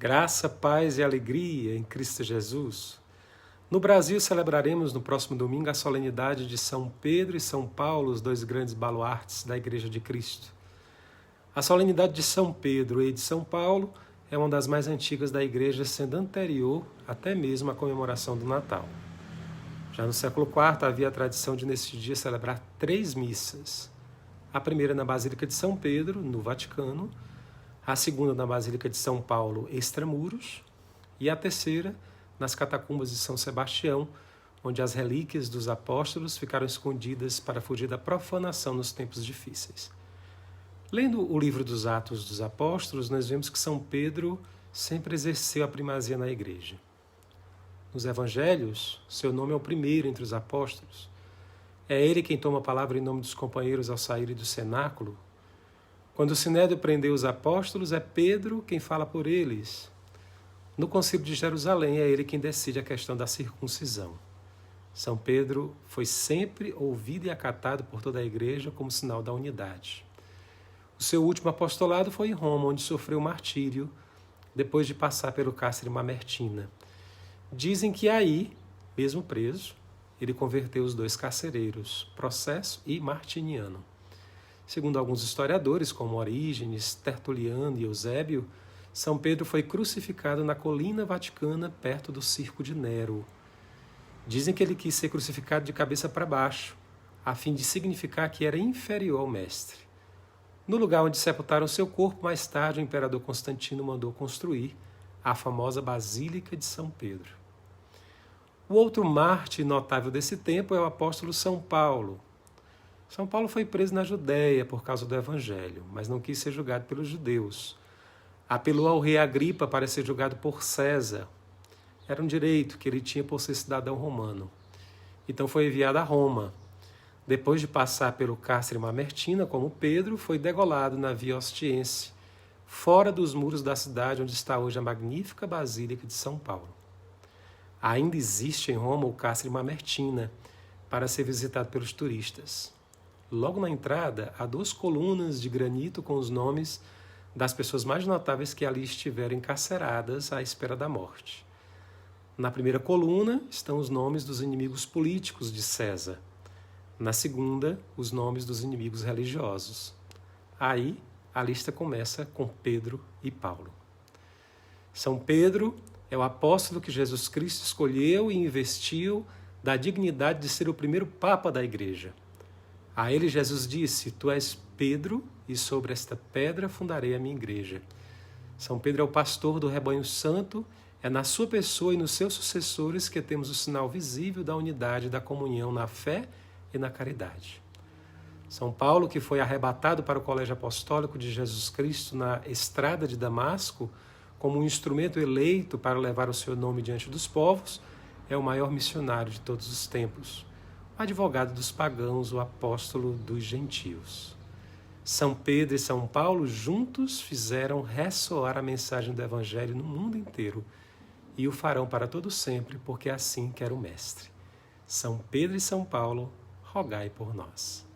Graça, paz e alegria em Cristo Jesus. No Brasil, celebraremos no próximo domingo a solenidade de São Pedro e São Paulo, os dois grandes baluartes da Igreja de Cristo. A solenidade de São Pedro e de São Paulo é uma das mais antigas da Igreja, sendo anterior até mesmo à comemoração do Natal. Já no século IV havia a tradição de nesse dia celebrar 3 missas. A primeira na Basílica de São Pedro, no Vaticano, a segunda na Basílica de São Paulo, extramuros, e a terceira nas catacumbas de São Sebastião, onde as relíquias dos apóstolos ficaram escondidas para fugir da profanação nos tempos difíceis. Lendo o livro dos Atos dos Apóstolos, nós vemos que São Pedro sempre exerceu a primazia na igreja. Nos evangelhos, seu nome é o primeiro entre os apóstolos. É ele quem toma a palavra em nome dos companheiros ao saírem do cenáculo. Quando o Sinédrio prendeu os apóstolos, é Pedro quem fala por eles. No Concílio de Jerusalém, é ele quem decide a questão da circuncisão. São Pedro foi sempre ouvido e acatado por toda a igreja como sinal da unidade. O seu último apostolado foi em Roma, onde sofreu martírio, depois de passar pelo cárcere Mamertina. Dizem que aí, mesmo preso, ele converteu os 2 carcereiros, Processo e Martiniano. Segundo alguns historiadores, como Orígenes, Tertuliano e Eusébio, São Pedro foi crucificado na colina vaticana, perto do circo de Nero. Dizem que ele quis ser crucificado de cabeça para baixo, a fim de significar que era inferior ao mestre. No lugar onde sepultaram seu corpo, mais tarde o imperador Constantino mandou construir a famosa Basílica de São Pedro. O outro mártir notável desse tempo é o apóstolo São Paulo. São Paulo foi preso na Judéia por causa do Evangelho, mas não quis ser julgado pelos judeus. Apelou ao rei Agripa para ser julgado por César. Era um direito que ele tinha por ser cidadão romano. Então foi enviado a Roma. Depois de passar pelo cárcere Mamertina, como Pedro, foi degolado na Via Ostiense, fora dos muros da cidade onde está hoje a magnífica Basílica de São Paulo. Ainda existe em Roma o cárcere Mamertina, para ser visitado pelos turistas. Logo na entrada, há 2 colunas de granito com os nomes das pessoas mais notáveis que ali estiveram encarceradas à espera da morte. Na primeira coluna estão os nomes dos inimigos políticos de César. Na segunda, os nomes dos inimigos religiosos. Aí, a lista começa com Pedro e Paulo. São Pedro é o apóstolo que Jesus Cristo escolheu e investiu da dignidade de ser o primeiro papa da igreja. A ele Jesus disse: Tu és Pedro, e sobre esta pedra fundarei a minha igreja. São Pedro é o pastor do rebanho santo, é na sua pessoa e nos seus sucessores que temos o sinal visível da unidade e da comunhão na fé e na caridade. São Paulo, que foi arrebatado para o colégio apostólico de Jesus Cristo na estrada de Damasco, como um instrumento eleito para levar o seu nome diante dos povos, é o maior missionário de todos os tempos, o advogado dos pagãos, o apóstolo dos gentios. São Pedro e São Paulo juntos fizeram ressoar a mensagem do Evangelho no mundo inteiro e o farão para todo sempre, porque assim quer o Mestre. São Pedro e São Paulo, rogai por nós.